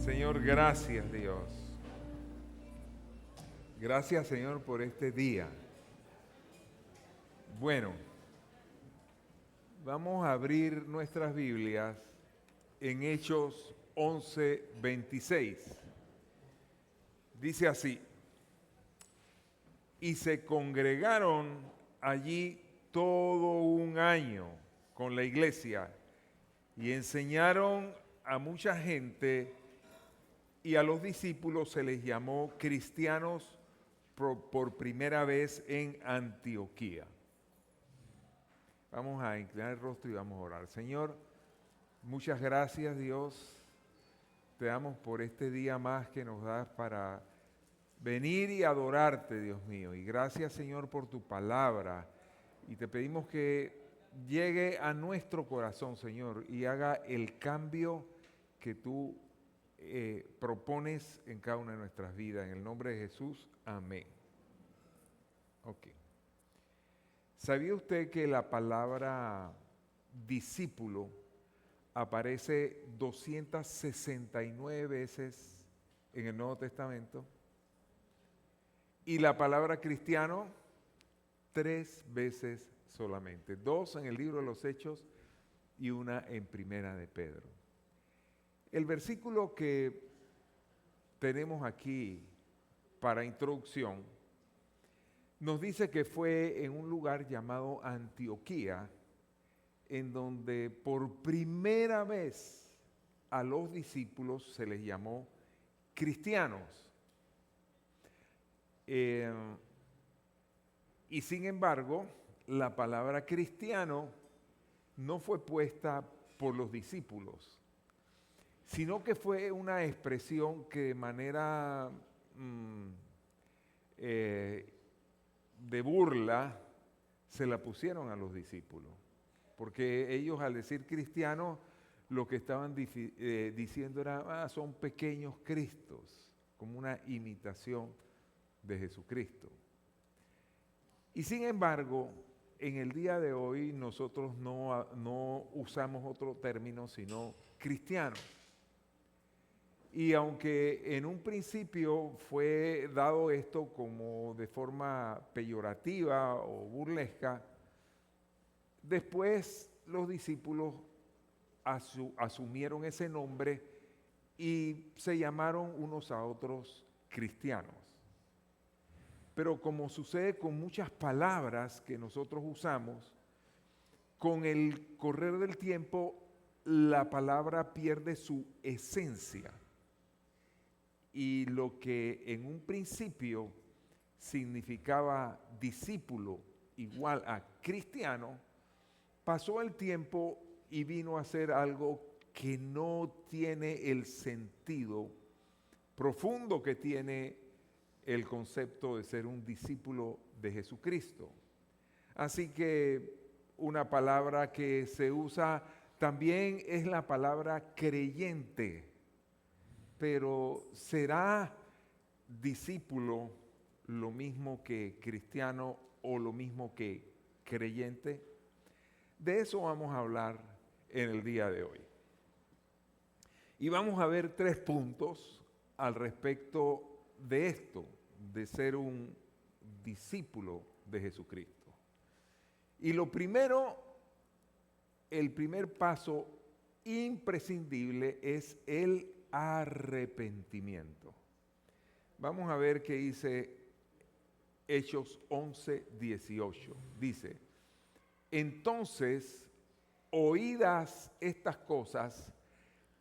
Señor, gracias Dios. Gracias Señor por este día. Bueno, vamos a abrir nuestras Biblias en Hechos 11:26. Dice así: y se congregaron allí todo un año con la iglesia y enseñaron a mucha gente, y a los discípulos se les llamó cristianos por primera vez en Antioquía. Vamos a inclinar el rostro y vamos a orar. Señor, muchas gracias Dios. Te damos por este día más que nos das para venir y adorarte, Dios mío. Y gracias Señor por tu palabra. Y te pedimos que llegue a nuestro corazón, Señor, y haga el cambio que tú propones en cada una de nuestras vidas. En el nombre de Jesús, amén. Ok. ¿Sabía usted que la palabra discípulo aparece 269 veces en el Nuevo Testamento? Y la palabra cristiano 3 veces solamente. 2 en el libro de los Hechos y 1 en Primera de Pedro. El versículo que tenemos aquí para introducción nos dice que fue en un lugar llamado Antioquía, en donde por primera vez a los discípulos se les llamó cristianos. Y sin embargo, la palabra cristiano no fue puesta por los discípulos, sino que fue una expresión que de manera de burla se la pusieron a los discípulos, porque ellos al decir cristiano lo que estaban diciendo era, son pequeños cristos, como una imitación de Jesucristo. Y sin embargo, en el día de hoy nosotros no usamos otro término sino cristiano. Y aunque en un principio fue dado esto como de forma peyorativa o burlesca, después los discípulos asumieron ese nombre y se llamaron unos a otros cristianos. Pero como sucede con muchas palabras que nosotros usamos, con el correr del tiempo la palabra pierde su esencia. Y lo que en un principio significaba discípulo igual a cristiano, pasó el tiempo y vino a ser algo que no tiene el sentido profundo que tiene el concepto de ser un discípulo de Jesucristo. Así que una palabra que se usa también es la palabra creyente. Pero ¿será discípulo lo mismo que cristiano o lo mismo que creyente? De eso vamos a hablar en el día de hoy. Y vamos a ver 3 puntos al respecto de esto, de ser un discípulo de Jesucristo. Y lo primero, el primer paso imprescindible es el arrepentimiento. Vamos a ver qué dice Hechos 11:18. Dice: entonces, oídas estas cosas,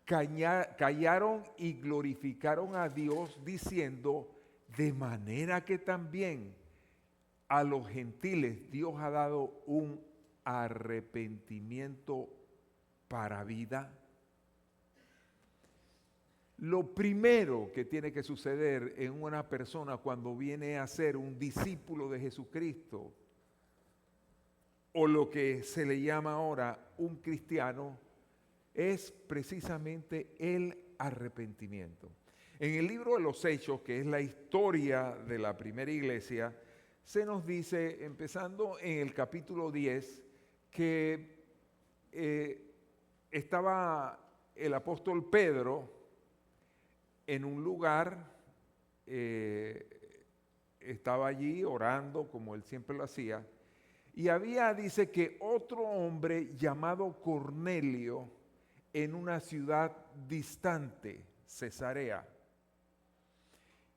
callaron y glorificaron a Dios, diciendo: de manera que también a los gentiles Dios ha dado un arrepentimiento para vida. Lo primero que tiene que suceder en una persona cuando viene a ser un discípulo de Jesucristo, o lo que se le llama ahora un cristiano, es precisamente el arrepentimiento. En el libro de los Hechos, que es la historia de la primera iglesia, se nos dice, empezando en el capítulo 10, que estaba el apóstol Pedro en un lugar, estaba allí orando como él siempre lo hacía, y había, dice que otro hombre llamado Cornelio en una ciudad distante, Cesarea.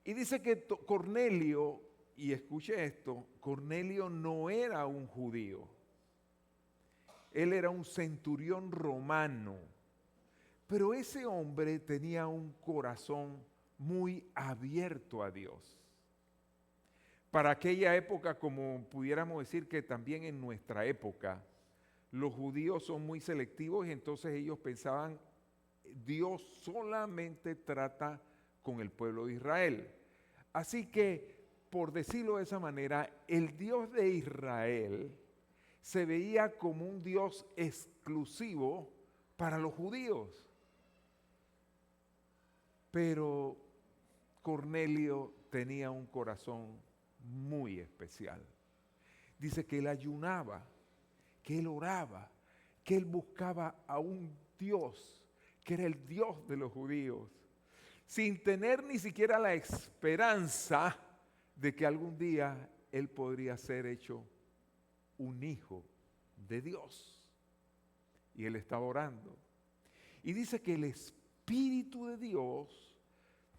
Y dice que Cornelio, y escuche esto, Cornelio no era un judío, él era un centurión romano, pero ese hombre tenía un corazón muy abierto a Dios. Para aquella época, como pudiéramos decir que también en nuestra época, los judíos son muy selectivos y entonces ellos pensaban, Dios solamente trata con el pueblo de Israel. Así que, por decirlo de esa manera, el Dios de Israel se veía como un Dios exclusivo para los judíos. Pero Cornelio tenía un corazón muy especial. Dice que él ayunaba, que él oraba, que él buscaba a un Dios, que era el Dios de los judíos, sin tener ni siquiera la esperanza de que algún día él podría ser hecho un hijo de Dios. Y él estaba orando. Y dice que el Espíritu de Dios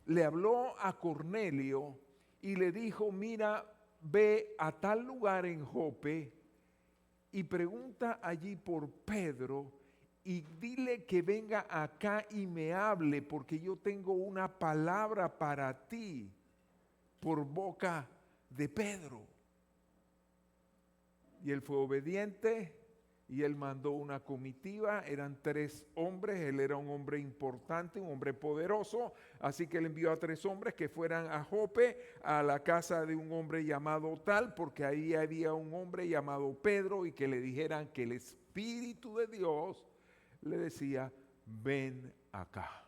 le habló a Cornelio y le dijo, mira, ve a tal lugar en Jope y pregunta allí por Pedro y dile que venga acá y me hable porque yo tengo una palabra para ti por boca de Pedro. Y él fue obediente y él mandó una comitiva, eran 3 hombres, él era un hombre importante, un hombre poderoso, así que él envió a 3 hombres que fueran a Jope, a la casa de un hombre llamado tal, porque ahí había un hombre llamado Pedro y que le dijeran que el Espíritu de Dios le decía, ven acá.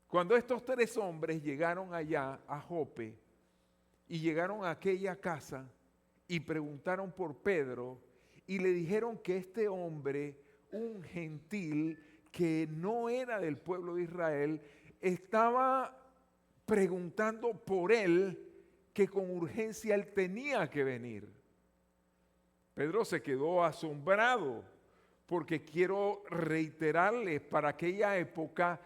Cuando estos 3 hombres llegaron allá a Jope y llegaron a aquella casa, y preguntaron por Pedro y le dijeron que este hombre, un gentil que no era del pueblo de Israel, estaba preguntando por él, que con urgencia él tenía que venir. Pedro se quedó asombrado porque quiero reiterarles, para aquella época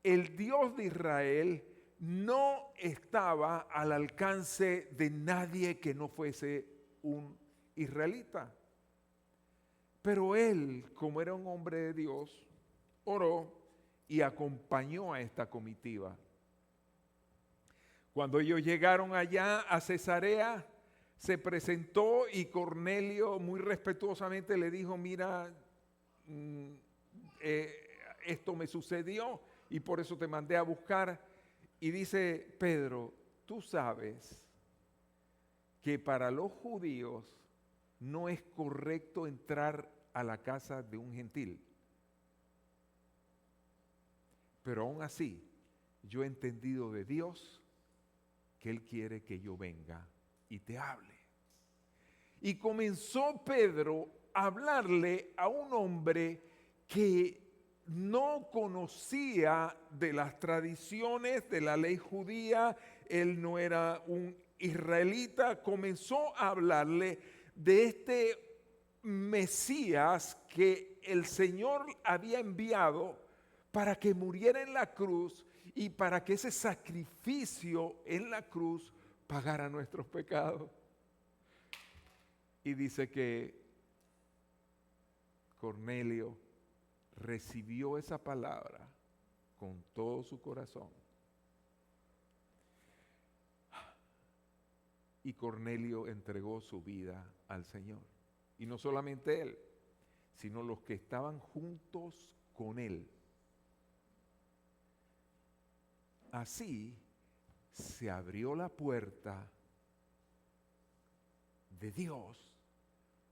el Dios de Israel no estaba al alcance de nadie que no fuese un israelita. Pero él, como era un hombre de Dios, oró y acompañó a esta comitiva. Cuando ellos llegaron allá a Cesarea, se presentó y Cornelio muy respetuosamente le dijo, mira, esto me sucedió y por eso te mandé a buscar. Y dice Pedro, tú sabes que para los judíos no es correcto entrar a la casa de un gentil. Pero aún así, yo he entendido de Dios que Él quiere que yo venga y te hable. Y comenzó Pedro a hablarle a un hombre que no conocía de las tradiciones de la ley judía, él no era un israelita, comenzó a hablarle de este Mesías que el Señor había enviado para que muriera en la cruz y para que ese sacrificio en la cruz pagara nuestros pecados. Y dice que Cornelio recibió esa palabra con todo su corazón. Y Cornelio entregó su vida al Señor. Y no solamente él, sino los que estaban juntos con él. Así se abrió la puerta de Dios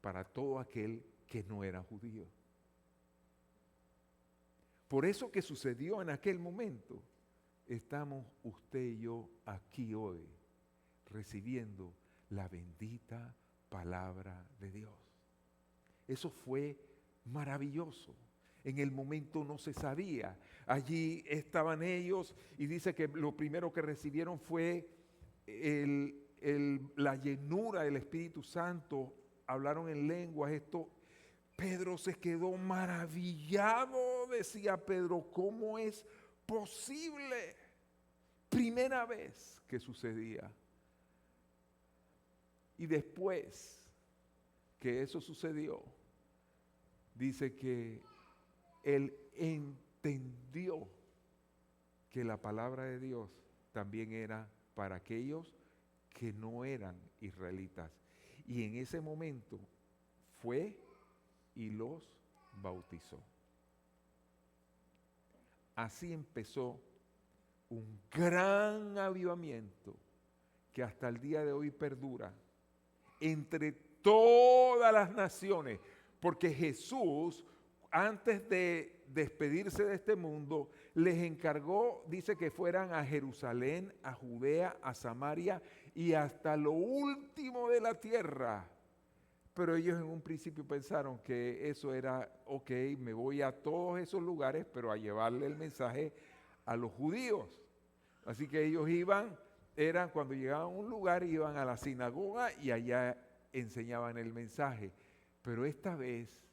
para todo aquel que no era judío. Por eso que sucedió en aquel momento, estamos usted y yo aquí hoy recibiendo la bendita palabra de Dios. Eso fue maravilloso. En el momento no se sabía. Allí estaban ellos y dice que lo primero que recibieron fue la llenura del Espíritu Santo. Hablaron en lenguas. Pedro se quedó maravillado, decía Pedro, ¿cómo es posible? Primera vez que sucedía. Y después que eso sucedió, dice que él entendió que la palabra de Dios también era para aquellos que no eran israelitas. Y en ese momento fue y los bautizó. Así empezó un gran avivamiento que hasta el día de hoy perdura entre todas las naciones, porque Jesús, antes de despedirse de este mundo, les encargó, dice, que fueran a Jerusalén, a Judea, a Samaria y hasta lo último de la tierra. Pero ellos en un principio pensaron que eso era, ok, me voy a todos esos lugares, pero a llevarle el mensaje a los judíos. Así que ellos cuando llegaban a un lugar, iban a la sinagoga y allá enseñaban el mensaje. Pero esta vez,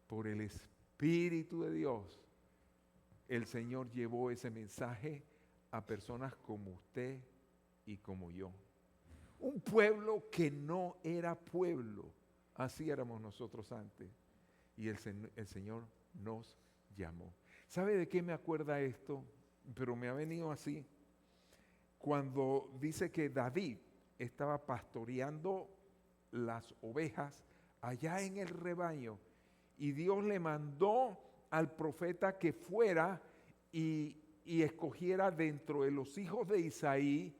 por el Espíritu de Dios, el Señor llevó ese mensaje a personas como usted y como yo. Un pueblo que no era pueblo. Así éramos nosotros antes. Y el Señor nos llamó. ¿Sabe de qué me acuerda esto? Pero me ha venido así. Cuando dice que David estaba pastoreando las ovejas allá en el rebaño. Y Dios le mandó al profeta que fuera y escogiera dentro de los hijos de Isaí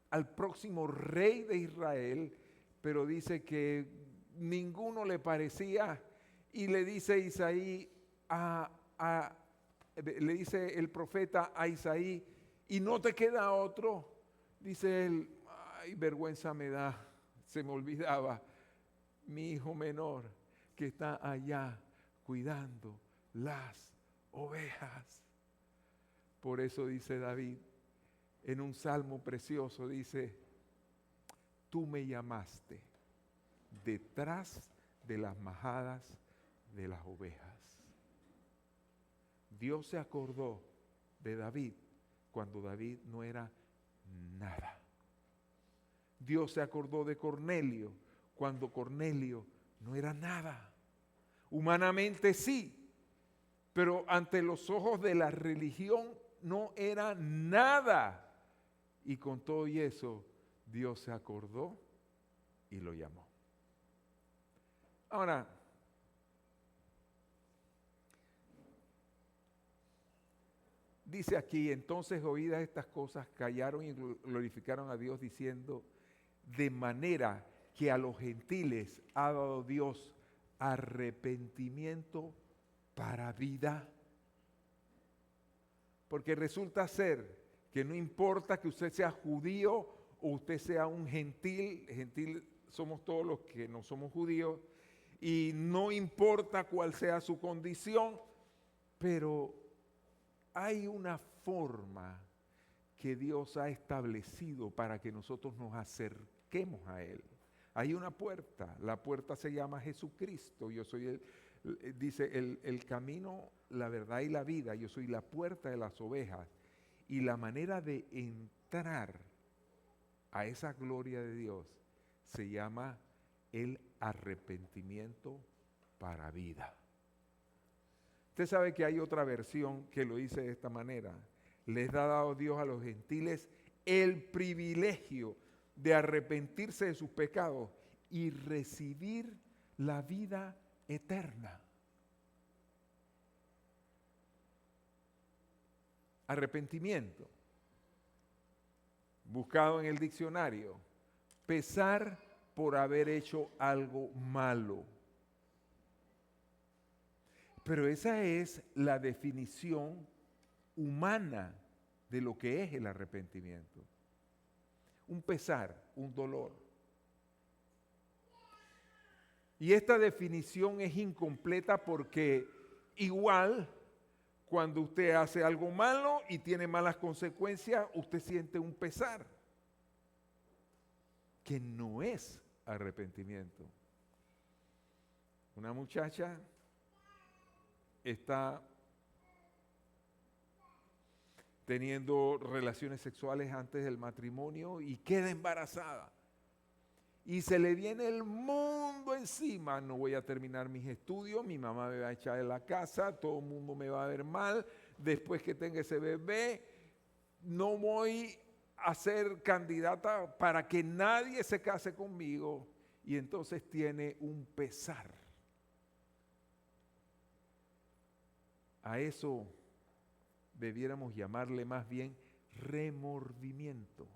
al próximo rey de Israel. Pero dice que ninguno le parecía, y le dice Isaí le dice el profeta a Isaí, ¿y no te queda otro? Dice él, ay, vergüenza me da, se me olvidaba, mi hijo menor que está allá cuidando las ovejas. Por eso dice David en un salmo precioso, dice, tú me llamaste detrás de las majadas de las ovejas. Dios se acordó de David cuando David no era nada. Dios se acordó de Cornelio cuando Cornelio no era nada. Humanamente sí, pero ante los ojos de la religión no era nada. Y con todo y eso, Dios se acordó y lo llamó. Ahora, dice aquí, entonces oídas estas cosas, callaron y glorificaron a Dios diciendo, de manera que a los gentiles ha dado Dios arrepentimiento para vida. Porque resulta ser que no importa que usted sea judío o usted sea un gentil somos todos los que no somos judíos, y no importa cuál sea su condición, pero hay una forma que Dios ha establecido para que nosotros nos acerquemos a Él. Hay una puerta, la puerta se llama Jesucristo. Yo soy dice el camino, la verdad y la vida. Yo soy la puerta de las ovejas. Y la manera de entrar a esa gloria de Dios se llama el arrepentimiento para vida. Usted sabe que hay otra versión que lo dice de esta manera. Les ha dado Dios a los gentiles el privilegio de arrepentirse de sus pecados y recibir la vida eterna. Arrepentimiento, buscado en el diccionario, pesar por haber hecho algo malo. Pero esa es la definición humana de lo que es el arrepentimiento. Un pesar, un dolor. Y esta definición es incompleta porque Igual, cuando usted hace algo malo y tiene malas consecuencias, usted siente un pesar, que no es arrepentimiento. Una muchacha está teniendo relaciones sexuales antes del matrimonio y queda embarazada. Y se le viene el mundo encima. No voy a terminar mis estudios, mi mamá me va a echar de la casa, todo el mundo me va a ver mal. Después que tenga ese bebé, no voy a ser candidata para que nadie se case conmigo. Y entonces tiene un pesar. A eso debiéramos llamarle más bien remordimiento,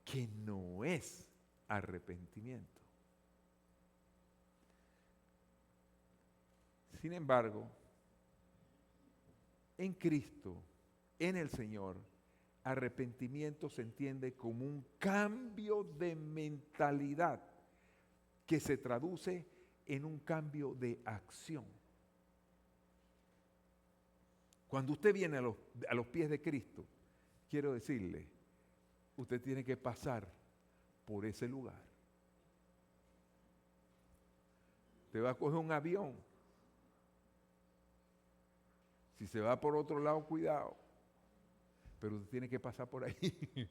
que no es arrepentimiento. Sin embargo, en Cristo, en el Señor, arrepentimiento se entiende como un cambio de mentalidad que se traduce en un cambio de acción. Cuando usted viene a los pies de Cristo, quiero decirle, usted tiene que pasar por ese lugar. Usted va a coger un avión. Si se va por otro lado, cuidado. Pero usted tiene que pasar por ahí.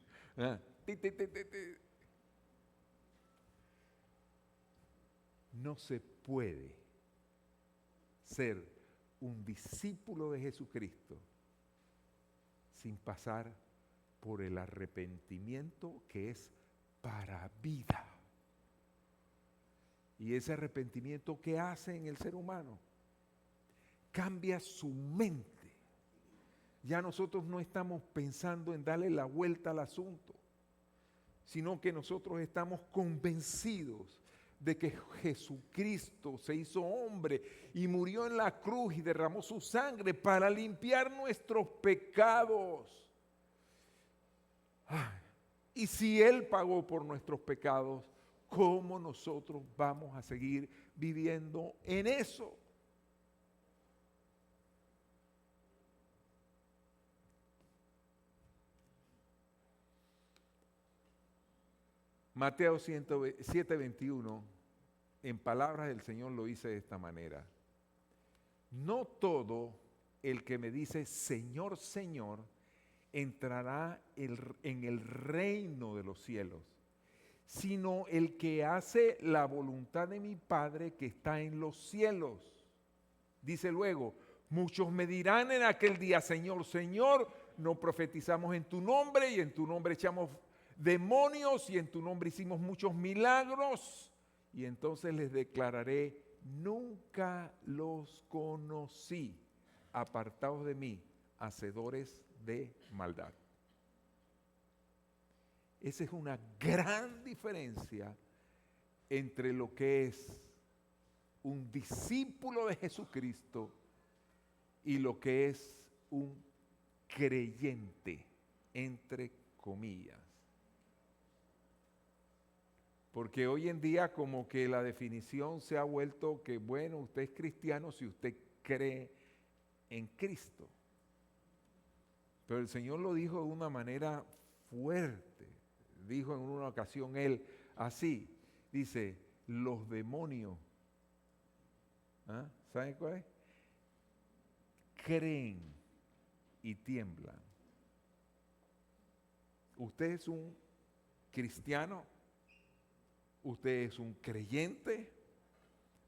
No se puede ser un discípulo de Jesucristo sin pasar por el arrepentimiento que es para vida. Y ese arrepentimiento, ¿qué hace en el ser humano? Cambia su mente. Ya nosotros no estamos pensando en darle la vuelta al asunto, sino que nosotros estamos convencidos de que Jesucristo se hizo hombre y murió en la cruz y derramó su sangre para limpiar nuestros pecados. Y si Él pagó por nuestros pecados, ¿cómo nosotros vamos a seguir viviendo en eso? Mateo 7:21, en palabras del Señor lo dice de esta manera: no todo el que me dice Señor, Señor, entrará en el reino de los cielos, sino el que hace la voluntad de mi Padre que está en los cielos. Dice luego, muchos me dirán en aquel día, Señor, Señor, no profetizamos en tu nombre y en tu nombre echamos demonios y en tu nombre hicimos muchos milagros. Y entonces les declararé, nunca los conocí, apartados de mí, hacedores de maldad. Esa es una gran diferencia entre lo que es un discípulo de Jesucristo y lo que es un creyente, entre comillas. Porque hoy en día como que la definición se ha vuelto que, bueno, usted es cristiano si usted cree en Cristo. Pero el Señor lo dijo de una manera fuerte. Dijo en una ocasión Él así, dice, los demonios, ¿saben cuál es? Creen y tiemblan. Usted es un cristiano, usted es un creyente,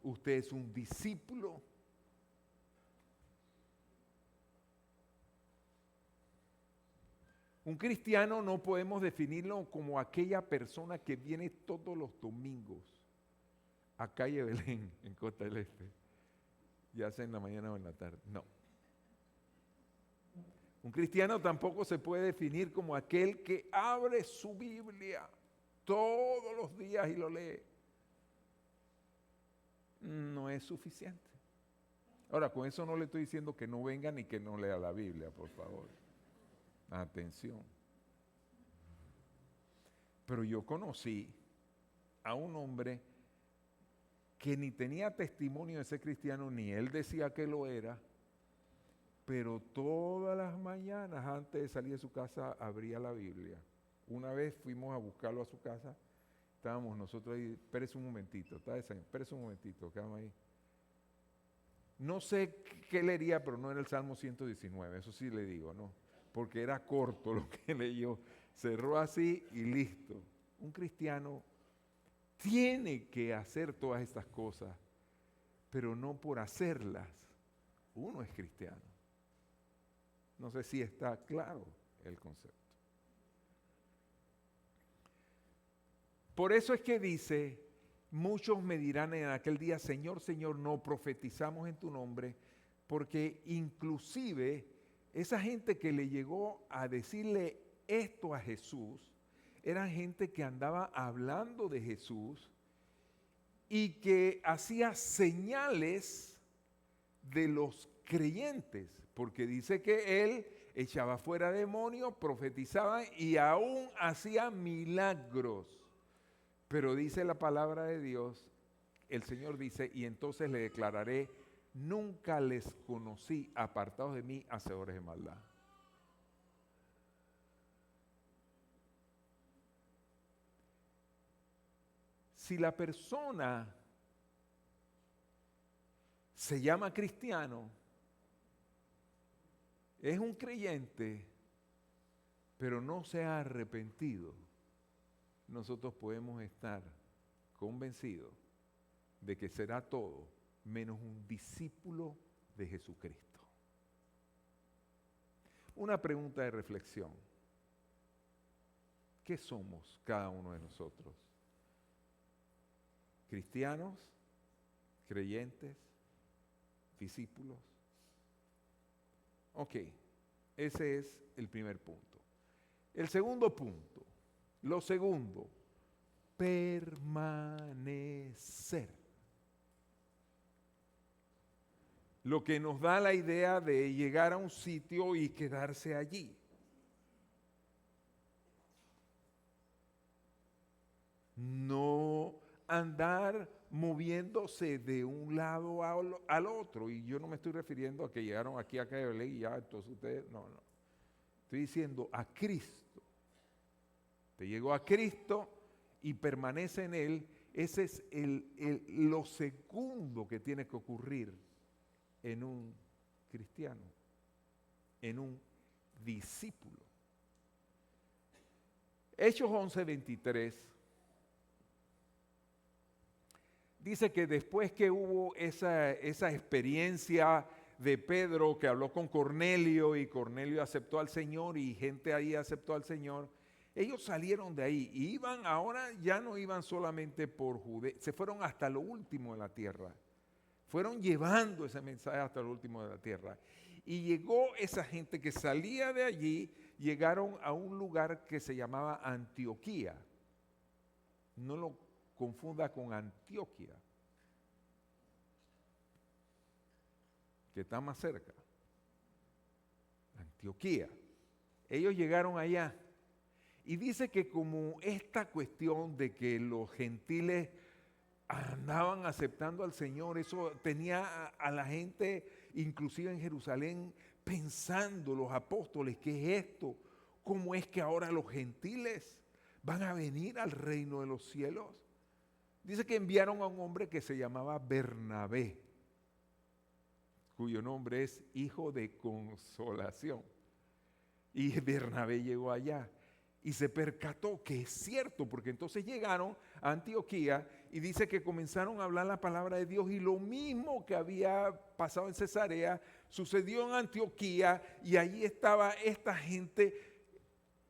usted es un discípulo. Un cristiano no podemos definirlo como aquella persona que viene todos los domingos a Calle Belén, en Costa del Este, ya sea en la mañana o en la tarde. No. Un cristiano tampoco se puede definir como aquel que abre su Biblia todos los días y lo lee. No es suficiente. Ahora, con eso no le estoy diciendo que no venga ni que no lea la Biblia, por favor. Atención. Pero yo conocí a un hombre que ni tenía testimonio de ser cristiano, ni él decía que lo era, pero todas las mañanas antes de salir de su casa abría la Biblia. Una vez fuimos a buscarlo a su casa, estábamos nosotros ahí, espérese un momentito, espérese un momentito, quedamos ahí. No sé qué leería, pero no era el Salmo 119, eso sí le digo, ¿no? Porque era corto lo que leyó. Cerró así y listo. Un cristiano tiene que hacer todas estas cosas, pero no por hacerlas. Uno es cristiano. No sé si está claro el concepto. Por eso es que dice, muchos me dirán en aquel día, Señor, Señor, no profetizamos en tu nombre, porque inclusive esa gente que le llegó a decirle esto a Jesús, eran gente que andaba hablando de Jesús y que hacía señales de los creyentes, porque dice que él echaba fuera demonios, profetizaba y aún hacía milagros. Pero dice la palabra de Dios, el Señor dice, y entonces le declararé, nunca les conocí, apartados de mí, hacedores de maldad. Si la persona se llama cristiano, es un creyente, pero no se ha arrepentido, nosotros podemos estar convencidos de que será todo menos un discípulo de Jesucristo. Una pregunta de reflexión. ¿Qué somos cada uno de nosotros? ¿Cristianos? ¿Creyentes? ¿Discípulos? Ok, ese es el primer punto. El segundo punto, lo segundo, permanecer. Lo que nos da la idea de llegar a un sitio y quedarse allí. No andar moviéndose de un lado al otro. Y yo no me estoy refiriendo a que llegaron aquí a Calle y ya, entonces ustedes, no. Estoy diciendo a Cristo. Te llegó a Cristo y permanece en Él. Ese es lo segundo que tiene que ocurrir en un cristiano, en un discípulo. Hechos 11:23 dice que después que hubo esa experiencia de Pedro que habló con Cornelio y Cornelio aceptó al Señor y gente ahí aceptó al Señor, ellos salieron de ahí y ahora ya no iban solamente por Judea, se fueron hasta lo último de la tierra. Fueron llevando ese mensaje hasta lo último de la tierra. Y llegó esa gente que salía de allí, llegaron a un lugar que se llamaba Antioquía. No lo confunda con Antioquia, que está más cerca. Antioquía. Ellos llegaron allá. Y dice que como esta cuestión de que los gentiles andaban aceptando al Señor, eso tenía a la gente, inclusive en Jerusalén, pensando, los apóstoles, ¿qué es esto? ¿Cómo es que ahora los gentiles van a venir al reino de los cielos? Dice que enviaron a un hombre que se llamaba Bernabé, cuyo nombre es hijo de consolación. Y Bernabé llegó allá y se percató que es cierto, porque entonces llegaron a Antioquía y dice que comenzaron a hablar la palabra de Dios y lo mismo que había pasado en Cesarea sucedió en Antioquía y allí estaba esta gente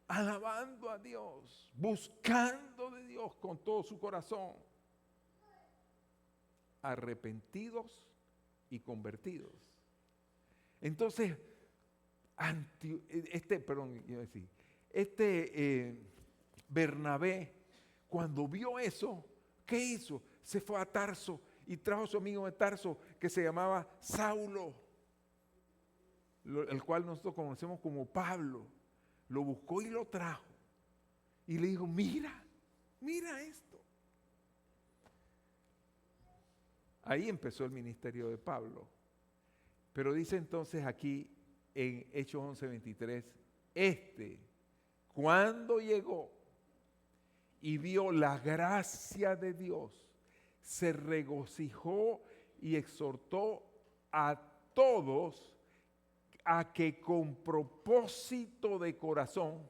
alabando a Dios, buscando de Dios con todo su corazón, arrepentidos y convertidos. Entonces, Bernabé, cuando vio eso, ¿qué hizo? Se fue a Tarso y trajo a su amigo de Tarso que se llamaba Saulo, el cual nosotros conocemos como Pablo. Lo buscó y lo trajo. Y le dijo, mira esto. Ahí empezó el ministerio de Pablo. Pero dice entonces aquí en Hechos 11:23, cuando llegó y vio la gracia de Dios, se regocijó y exhortó a todos a que con propósito de corazón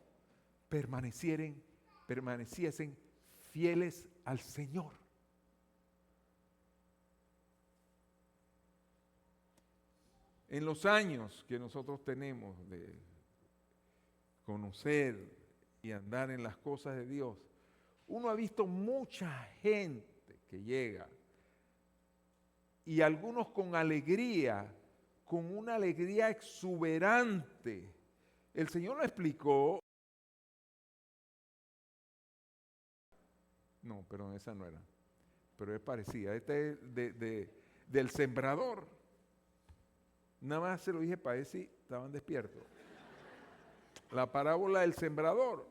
permaneciesen fieles al Señor. En los años que nosotros tenemos de conocer y andar en las cosas de Dios, uno ha visto mucha gente que llega y algunos con alegría, con una alegría exuberante. El Señor lo explicó. No, pero esa no era. Pero es parecida. Este es del sembrador. Nada más se lo dije para ver si estaban despiertos. La parábola del sembrador.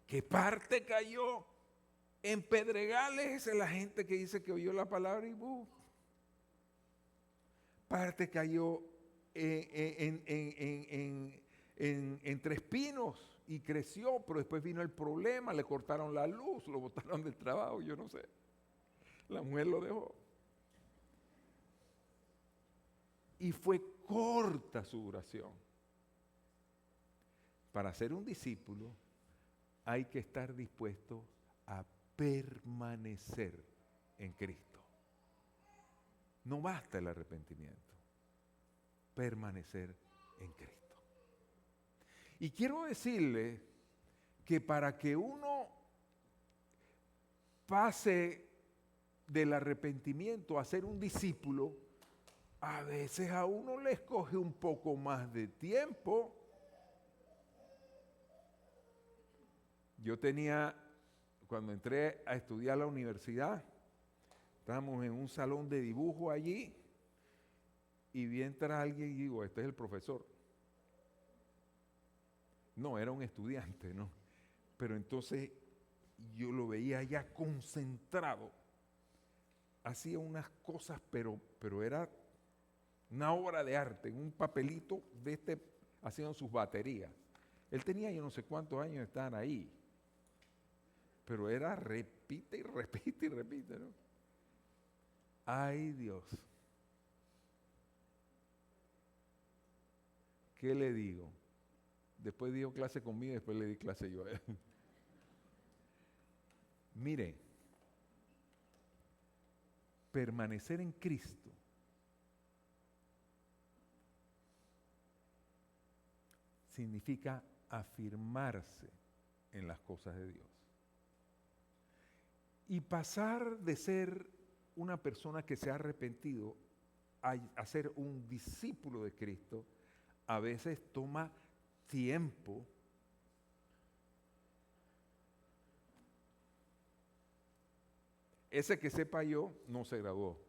¿Qué parte cayó en pedregales? Esa es la gente que dice que oyó la palabra y parte cayó entre espinos y creció, pero después vino el problema, le cortaron la luz, lo botaron del trabajo, yo no sé. La mujer lo dejó. Y fue corta su duración. Para ser un discípulo hay que estar dispuesto a permanecer en Cristo. No basta el arrepentimiento, permanecer en Cristo. Y quiero decirle que para que uno pase del arrepentimiento a ser un discípulo, a veces a uno le escoge un poco más de tiempo. Yo tenía, cuando entré a estudiar a la universidad, estábamos en un salón de dibujo allí y vi entrar alguien y digo, este es el profesor. No, era un estudiante, ¿no? Pero entonces yo lo veía ya concentrado. Hacía unas cosas, pero era una obra de arte, en un papelito de hacían sus baterías. Él tenía yo no sé cuántos años de estar ahí. Pero era repite y repite y repite, ¿no? Ay, Dios. ¿Qué le digo? Después dio clase conmigo, después le di clase yo a él. Mire, permanecer en Cristo significa afirmarse en las cosas de Dios. Y pasar de ser una persona que se ha arrepentido a ser un discípulo de Cristo, a veces toma tiempo. Ese que sepa yo no se graduó,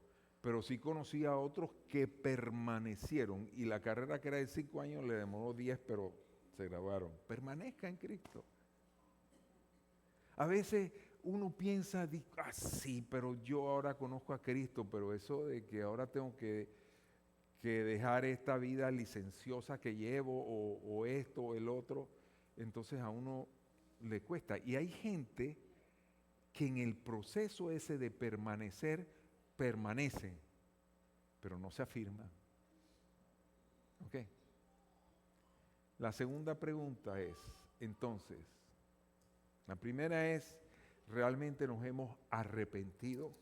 pero sí conocí a otros que permanecieron y la carrera que era de 5 años le demoró 10, pero se graduaron. Permanezca en Cristo. A veces uno piensa, sí, pero yo ahora conozco a Cristo, pero eso de que ahora tengo que dejar esta vida licenciosa que llevo o esto o el otro, entonces a uno le cuesta. Y hay gente que en el proceso ese de permanecer, permanece, pero no se afirma. ¿Ok? La segunda pregunta es, entonces, la primera es, ¿realmente nos hemos arrepentido?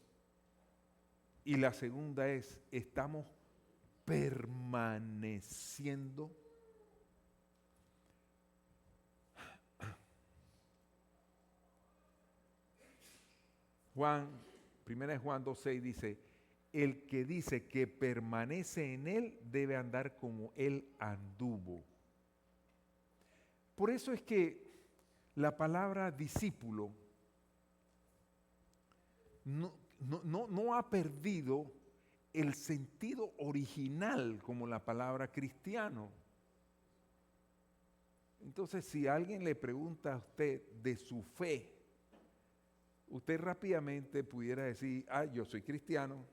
Y la segunda es, ¿estamos permaneciendo? Primera de Juan 2:6 dice, el que dice que permanece en él debe andar como él anduvo. Por eso es que la palabra discípulo no ha perdido el sentido original como la palabra cristiano. Entonces, si alguien le pregunta a usted de su fe, usted rápidamente pudiera decir, yo soy cristiano.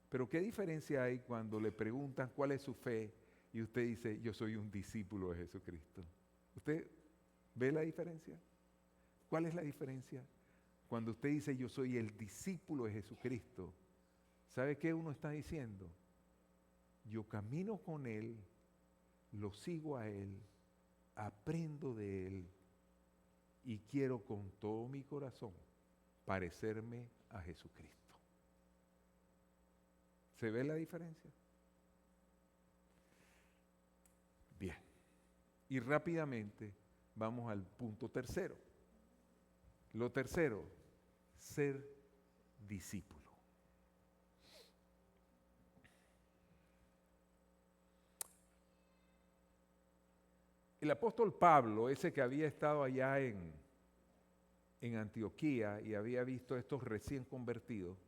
Pero ¿qué diferencia hay cuando le preguntan cuál es su fe y usted dice, yo soy un discípulo de Jesucristo? ¿Usted ve la diferencia? ¿Cuál es la diferencia? Cuando usted dice, yo soy el discípulo de Jesucristo, ¿sabe qué uno está diciendo? Yo camino con Él, lo sigo a Él, aprendo de Él y quiero con todo mi corazón parecerme a Jesucristo. ¿Se ve la diferencia? Bien. Y rápidamente vamos al punto tercero. Lo tercero, ser discípulo. El apóstol Pablo, ese que había estado allá en Antioquía y había visto a estos recién convertidos,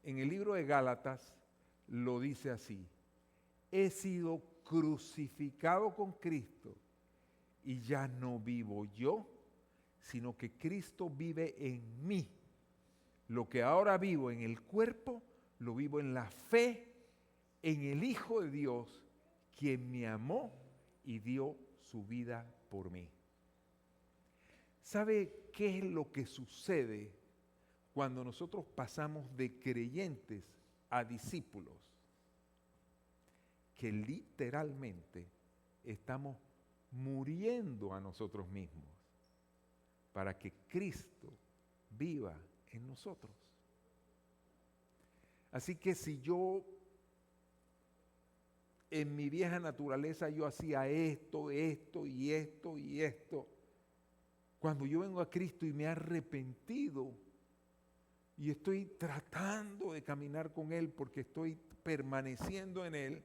en el libro de Gálatas lo dice así: he sido crucificado con Cristo y ya no vivo yo, sino que Cristo vive en mí. Lo que ahora vivo en el cuerpo, lo vivo en la fe en el Hijo de Dios, quien me amó y dio su vida por mí. ¿Sabe qué es lo que sucede cuando nosotros pasamos de creyentes a discípulos? Que literalmente estamos muriendo a nosotros mismos para que Cristo viva en nosotros. Así que si yo en mi vieja naturaleza yo hacía esto y esto, cuando yo vengo a Cristo y me he arrepentido y estoy tratando de caminar con Él porque estoy permaneciendo en Él,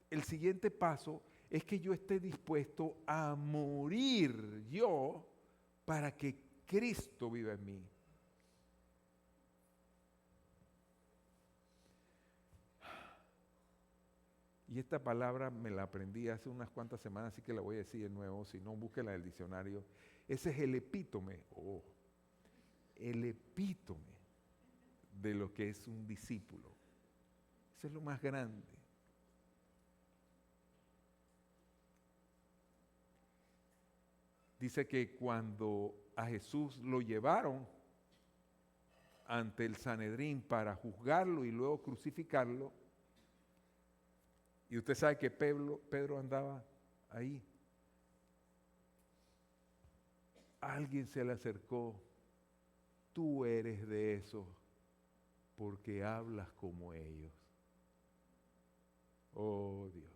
el siguiente paso es que yo esté dispuesto a morir yo para que Cristo viva en mí. Y esta palabra me la aprendí hace unas cuantas semanas, así que la voy a decir de nuevo, si no, búsquela en el diccionario. Ese es el epítome, el epítome de lo que es un discípulo. Eso es lo más grande. Dice que cuando a Jesús lo llevaron ante el Sanedrín para juzgarlo y luego crucificarlo, y usted sabe que Pedro andaba ahí, alguien se le acercó: tú eres de esos porque hablas como ellos. Oh Dios.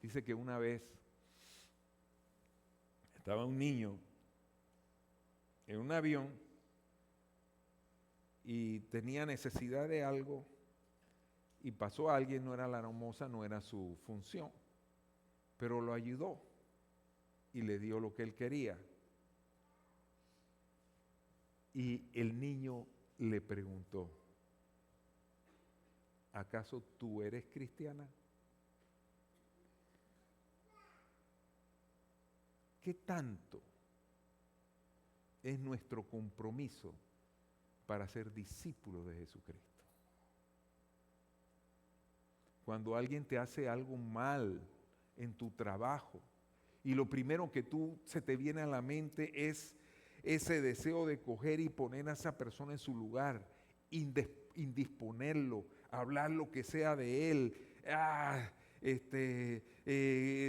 Dice que una vez estaba un niño en un avión y tenía necesidad de algo y pasó a alguien, no era la hermosa, no era su función, pero lo ayudó y le dio lo que él quería. Y el niño le preguntó: ¿acaso tú eres cristiana? ¿Qué tanto es nuestro compromiso para ser discípulos de Jesucristo? Cuando alguien te hace algo mal en tu trabajo y lo primero que se te viene a la mente es ese deseo de coger y poner a esa persona en su lugar, indisponerlo, hablar lo que sea de él,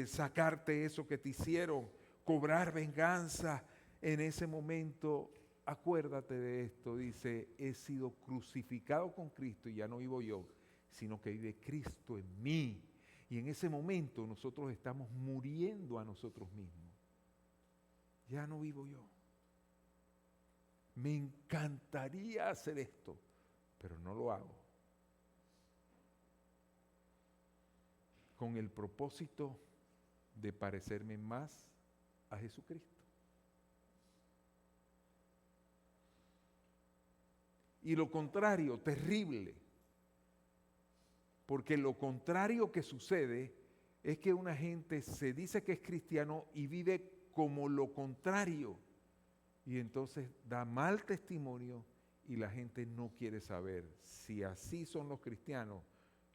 sacarte eso que te hicieron, cobrar venganza. En ese momento, acuérdate de esto, dice: he sido crucificado con Cristo y ya no vivo yo, sino que vive Cristo en mí. Y en ese momento nosotros estamos muriendo a nosotros mismos. Ya no vivo yo. Me encantaría hacer esto, pero no lo hago. Con el propósito de parecerme más a Jesucristo. Y lo contrario, terrible. Porque lo contrario que sucede es que una gente se dice que es cristiano y vive como lo contrario. Y entonces da mal testimonio y la gente no quiere saber. Si así son los cristianos,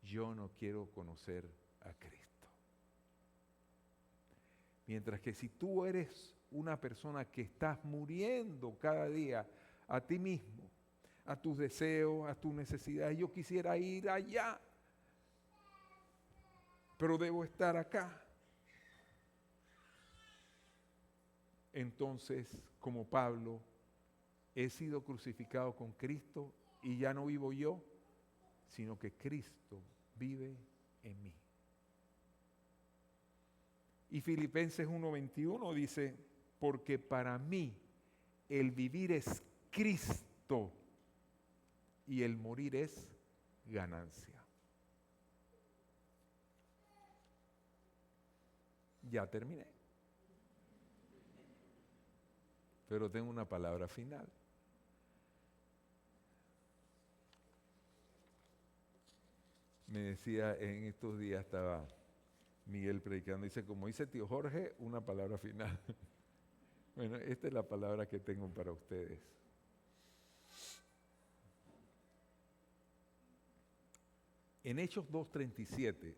yo no quiero conocer a Cristo. Mientras que si tú eres una persona que estás muriendo cada día a ti mismo, a tus deseos, a tus necesidades, yo quisiera ir allá, pero debo estar acá. Entonces, como Pablo, he sido crucificado con Cristo y ya no vivo yo, sino que Cristo vive en mí. Y Filipenses 1:21 dice, porque para mí el vivir es Cristo y el morir es ganancia. Ya terminé. Pero tengo una palabra final. Me decía, en estos días estaba Miguel predicando, dice, como dice tío Jorge, una palabra final. Bueno, esta es la palabra que tengo para ustedes. En Hechos 2:37,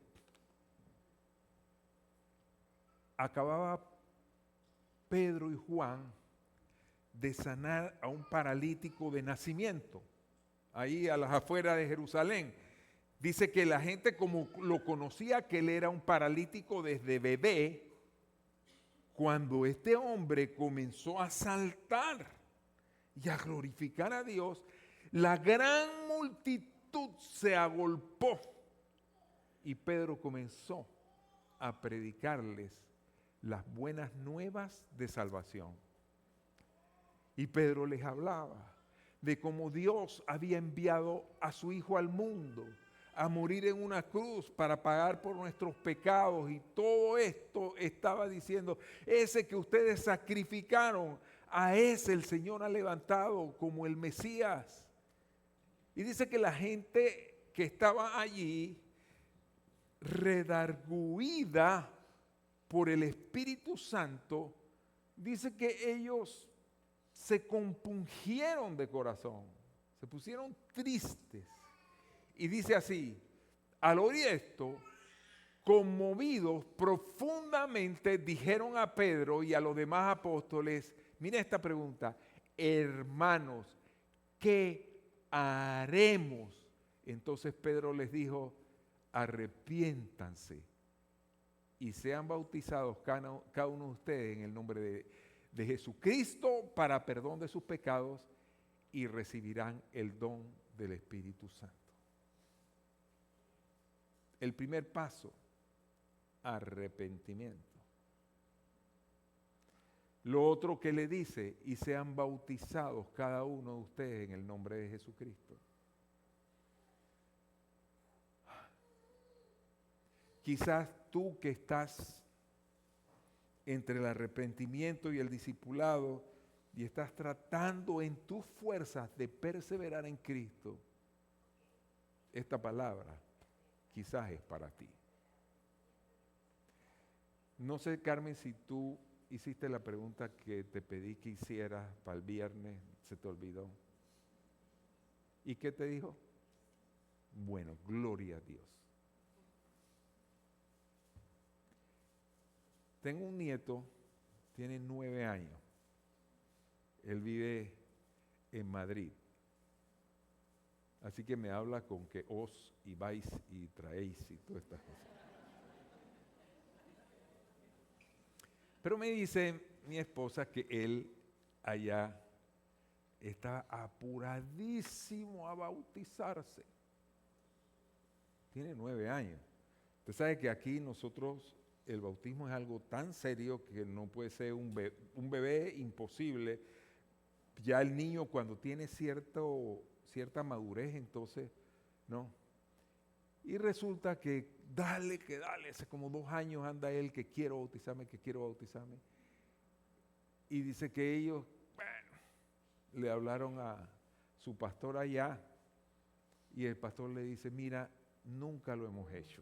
acababa Pedro y Juan de sanar a un paralítico de nacimiento, ahí a las afueras de Jerusalén. Dice que la gente como lo conocía, que él era un paralítico desde bebé, cuando este hombre comenzó a saltar y a glorificar a Dios, la gran multitud se agolpó y Pedro comenzó a predicarles las buenas nuevas de salvación. Y Pedro les hablaba de cómo Dios había enviado a su Hijo al mundo a morir en una cruz para pagar por nuestros pecados, y todo esto estaba diciendo, ese que ustedes sacrificaron, a ese el Señor ha levantado como el Mesías. Y dice que la gente que estaba allí, redarguida por el Espíritu Santo, dice que ellos se compungieron de corazón, se pusieron tristes. Y dice así, al oír esto, conmovidos profundamente, dijeron a Pedro y a los demás apóstoles, mira esta pregunta, hermanos, ¿qué haremos? Entonces Pedro les dijo, arrepiéntanse y sean bautizados cada uno de ustedes en el nombre de Jesucristo para perdón de sus pecados y recibirán el don del Espíritu Santo. El primer paso, arrepentimiento. Lo otro que le dice, y sean bautizados cada uno de ustedes en el nombre de Jesucristo. Quizás tú que estás entre el arrepentimiento y el discipulado y estás tratando en tus fuerzas de perseverar en Cristo, esta palabra quizás es para ti. No sé, Carmen, si tú hiciste la pregunta que te pedí que hicieras para el viernes, se te olvidó. ¿Y qué te dijo? Bueno, gloria a Dios. Tengo un nieto, tiene 9 años. Él vive en Madrid. Así que me habla con que os y vais y traéis y todas estas cosas. Pero me dice mi esposa que él allá está apuradísimo a bautizarse. Tiene 9 años. Usted sabe que aquí nosotros el bautismo es algo tan serio que no puede ser un bebé imposible. Ya el niño cuando tiene cierta madurez, entonces, no. Y resulta que dale, hace como 2 años anda él que quiero bautizarme. Y dice que ellos, bueno, le hablaron a su pastor allá y el pastor le dice, mira, nunca lo hemos hecho.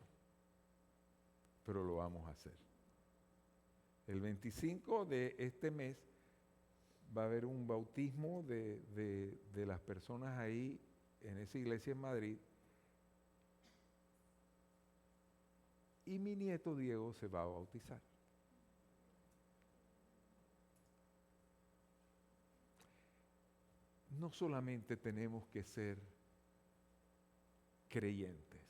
pero lo vamos a hacer. El 25 de este mes va a haber un bautismo de las personas ahí en esa iglesia en Madrid. Y mi nieto Diego se va a bautizar. No solamente tenemos que ser creyentes,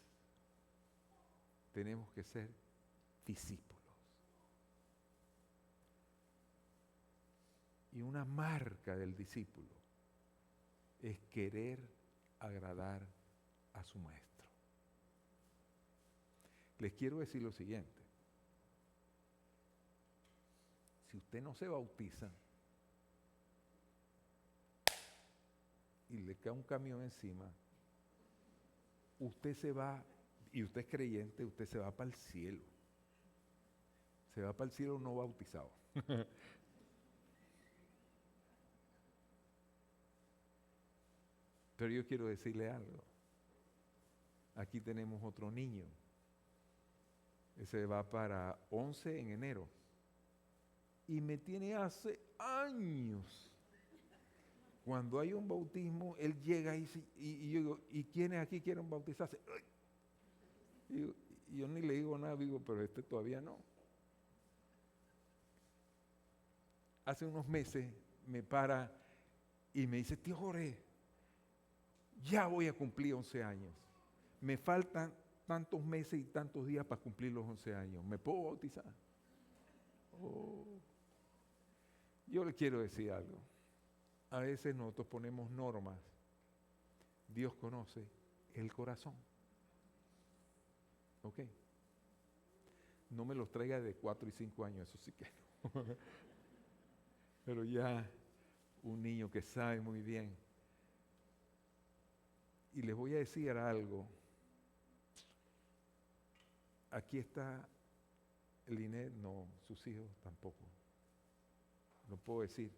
tenemos que ser discípulos. Y una marca del discípulo es querer agradar a su maestro. Les quiero decir lo siguiente. Si usted no se bautiza y le cae un camión encima, usted se va, y usted es creyente, usted se va para el cielo. Se va para el cielo no bautizado. Pero yo quiero decirle algo. Aquí tenemos otro niño. Ese va para 11 en enero. Y me tiene hace años. Cuando hay un bautismo, él llega y yo digo, ¿y quiénes aquí quieren bautizarse? Y yo ni le digo nada, digo, pero este todavía no. Hace unos meses me para y me dice, tío Jorge, ya voy a cumplir 11 años. Me faltan tantos meses y tantos días para cumplir los 11 años. ¿Me puedo bautizar? Oh. Yo le quiero decir algo. A veces nosotros ponemos normas. Dios conoce el corazón. ¿Ok? No me los traiga de 4 y 5 años, eso sí que no. Pero ya un niño que sabe muy bien. Y les voy a decir algo. Aquí está Linet, no, sus hijos tampoco. No puedo decir.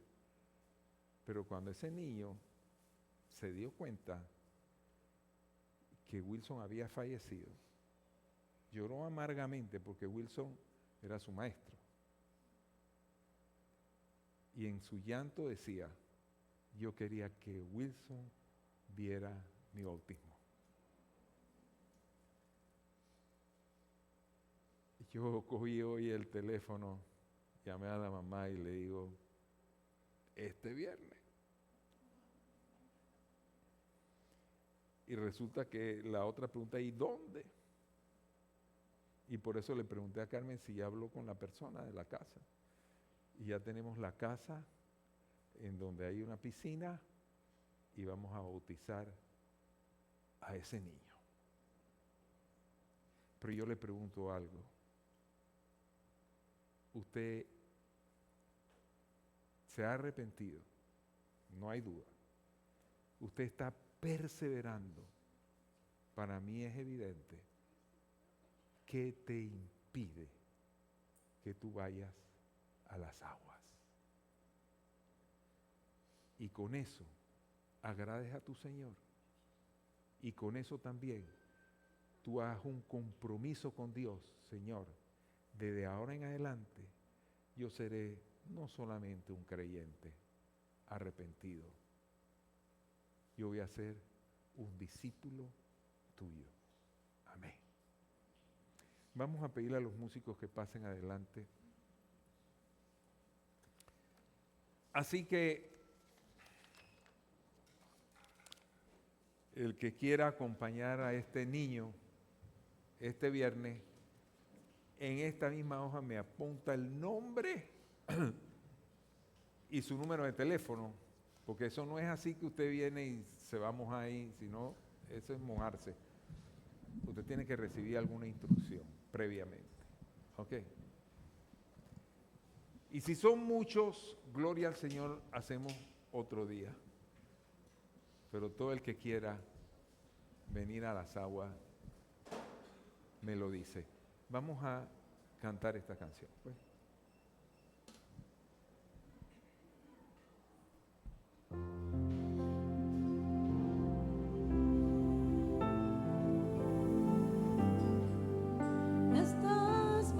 Pero cuando ese niño se dio cuenta que Wilson había fallecido, lloró amargamente porque Wilson era su maestro. Y en su llanto decía, yo quería que Wilson viera mi bautismo. Yo cogí hoy el teléfono, llamé a la mamá y le digo, este viernes. Y resulta que la otra pregunta, ¿y dónde? Y por eso le pregunté a Carmen si ya habló con la persona de la casa. Y ya tenemos la casa en donde hay una piscina y vamos a bautizar a ese niño. Pero yo le pregunto algo. Usted se ha arrepentido, no hay duda. Usted está perseverando. Para mí es evidente. ¿Qué te impide que tú vayas a las aguas? Y con eso agrades a tu Señor. Y con eso también tú hagas un compromiso con Dios, Señor. Desde ahora en adelante yo seré no solamente un creyente arrepentido, yo voy a ser un discípulo tuyo. Amén. Vamos a pedirle a los músicos que pasen adelante. Así que el que quiera acompañar a este niño este viernes, en esta misma hoja me apunta el nombre y su número de teléfono, porque eso no es así que usted viene y se va a mojar ahí, sino eso es mojarse. Usted tiene que recibir alguna instrucción previamente. ¿Ok? Y si son muchos, gloria al Señor, hacemos otro día. Pero todo el que quiera venir a las aguas, me lo dice. Vamos a cantar esta canción, pues. Estás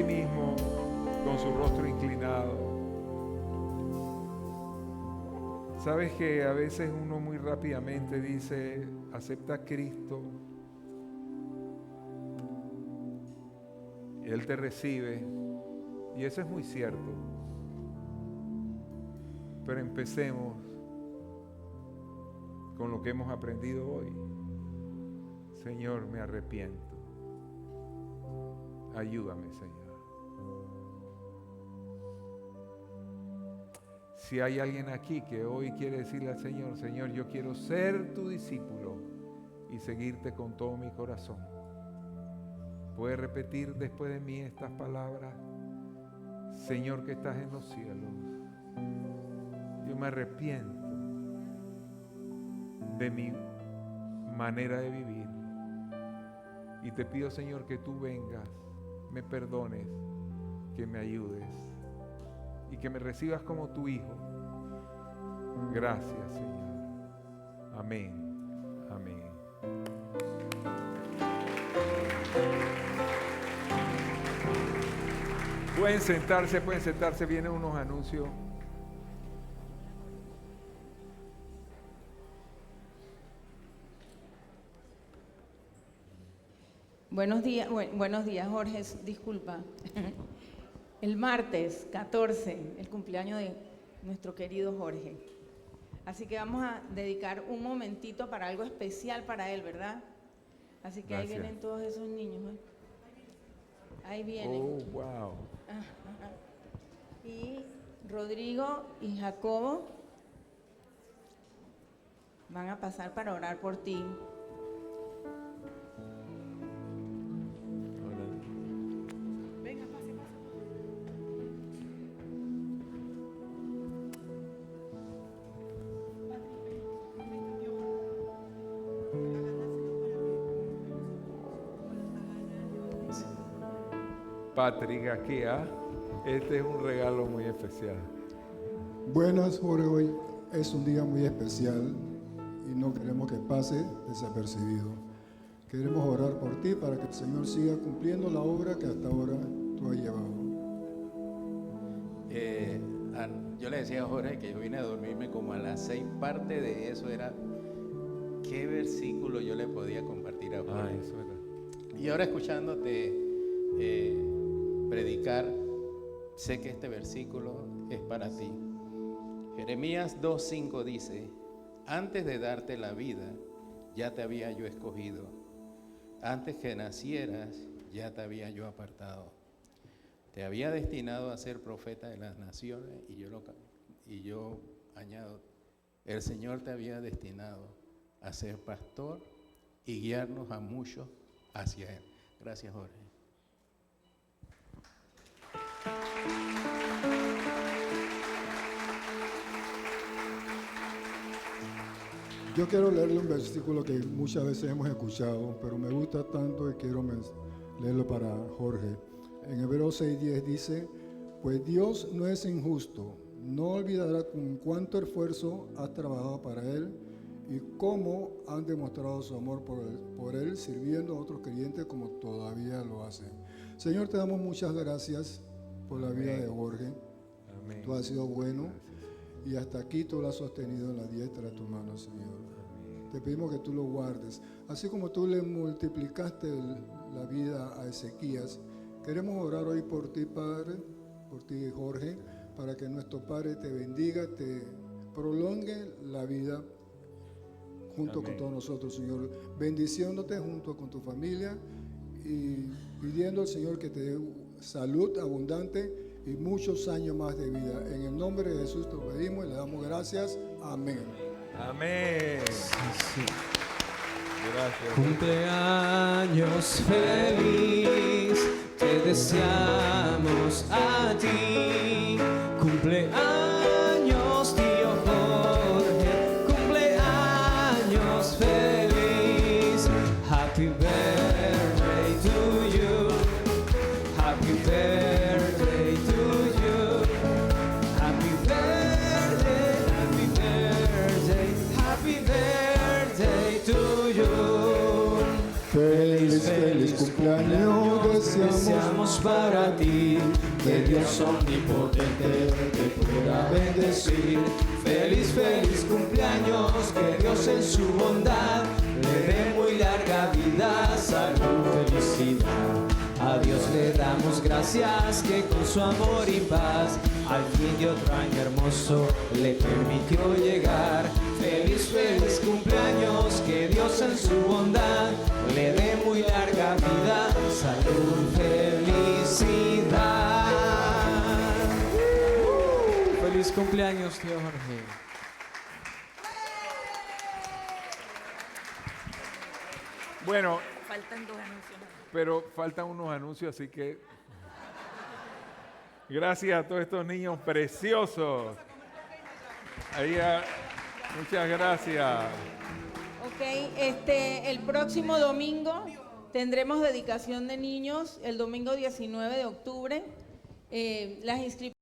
ahí mismo con su rostro inclinado. Sabes que a veces uno muy rápidamente dice, acepta a Cristo, Él te recibe, y eso es muy cierto. Pero empecemos con lo que hemos aprendido hoy. Señor, me arrepiento. Ayúdame, Señor. Si hay alguien aquí que hoy quiere decirle al Señor, Señor, yo quiero ser tu discípulo y seguirte con todo mi corazón. ¿Puedes repetir después de mí estas palabras? Señor que estás en los cielos, yo me arrepiento de mi manera de vivir y te pido, Señor, que tú vengas, me perdones, que me ayudes y que me recibas como tu hijo. Gracias, Señor. Amén. Amén. Pueden sentarse, vienen unos anuncios. Buenos días, Jorge, disculpa. El martes 14, el cumpleaños de nuestro querido Jorge. Así que vamos a dedicar un momentito para algo especial para él, ¿verdad? Así que gracias. Ahí vienen todos esos niños, ¿eh? Ahí vienen. Oh, wow. Y Rodrigo y Jacobo van a pasar para orar por ti. Venga, pase. Patrick, aquí, este es un regalo muy especial. Buenas, Jorge, hoy es un día muy especial y no queremos que pase desapercibido. Queremos orar por ti para que el Señor siga cumpliendo la obra que hasta ahora tú has llevado. Yo le decía a Jorge que yo vine a dormirme como a las 6, parte de eso era qué versículo yo le podía compartir a Jorge. Eso era. Y ahora escuchándote predicar, sé que este versículo es para ti. Jeremías 2:5 dice: antes de darte la vida, ya te había yo escogido. Antes que nacieras, ya te había yo apartado. Te había destinado a ser profeta de las naciones, y yo añado, el Señor te había destinado a ser pastor y guiarnos a muchos hacia Él. Gracias, Jorge. Yo quiero leerle un versículo que muchas veces hemos escuchado, pero me gusta tanto y quiero leerlo para Jorge. En Hebreos 6:10 dice: pues Dios no es injusto, no olvidará con cuánto esfuerzo has trabajado para Él y cómo han demostrado su amor por Él, sirviendo a otros creyentes como todavía lo hacen. Señor, te damos muchas gracias por la vida de Jorge. Amén. Tú has sido bueno y hasta aquí tú lo has sostenido en la diestra de tu mano, Señor. Amén. Te pedimos que tú lo guardes. Así como tú le multiplicaste la vida a Ezequías, queremos orar hoy por ti, Padre, por ti, Jorge, para que nuestro Padre te bendiga, te prolongue la vida junto Amén. Con todos nosotros, Señor. Bendiciéndote junto con tu familia y pidiendo al Señor que te dé salud abundante y muchos años más de vida. En el nombre de Jesús te lo pedimos y le damos gracias. Amén. Amén. Sí. Gracias. Cumpleaños feliz, te deseamos a ti. Cumpleaños, tío Jorge. Cumpleaños feliz. Happy birthday to you. Happy birthday to you. Happy birthday, happy birthday, happy birthday to you. Feliz cumpleaños deseamos para ti, que Dios omnipotente te pueda bendecir. Feliz, feliz cumpleaños, que Dios en su bondad le dé muy larga vida, salud, felicidad. A Dios le damos gracias que con su amor y paz al fin de otro año hermoso le permitió llegar. Feliz, feliz cumpleaños, que Dios en su bondad le dé muy larga vida, salud, felicidad. Feliz cumpleaños, tío Jorge. Bueno, Faltan 2 anuncios. pero faltan unos anuncios, así que gracias a todos estos niños preciosos. Muchas gracias. Ok, el próximo domingo tendremos dedicación de niños, el domingo 19 de octubre. Las inscripciones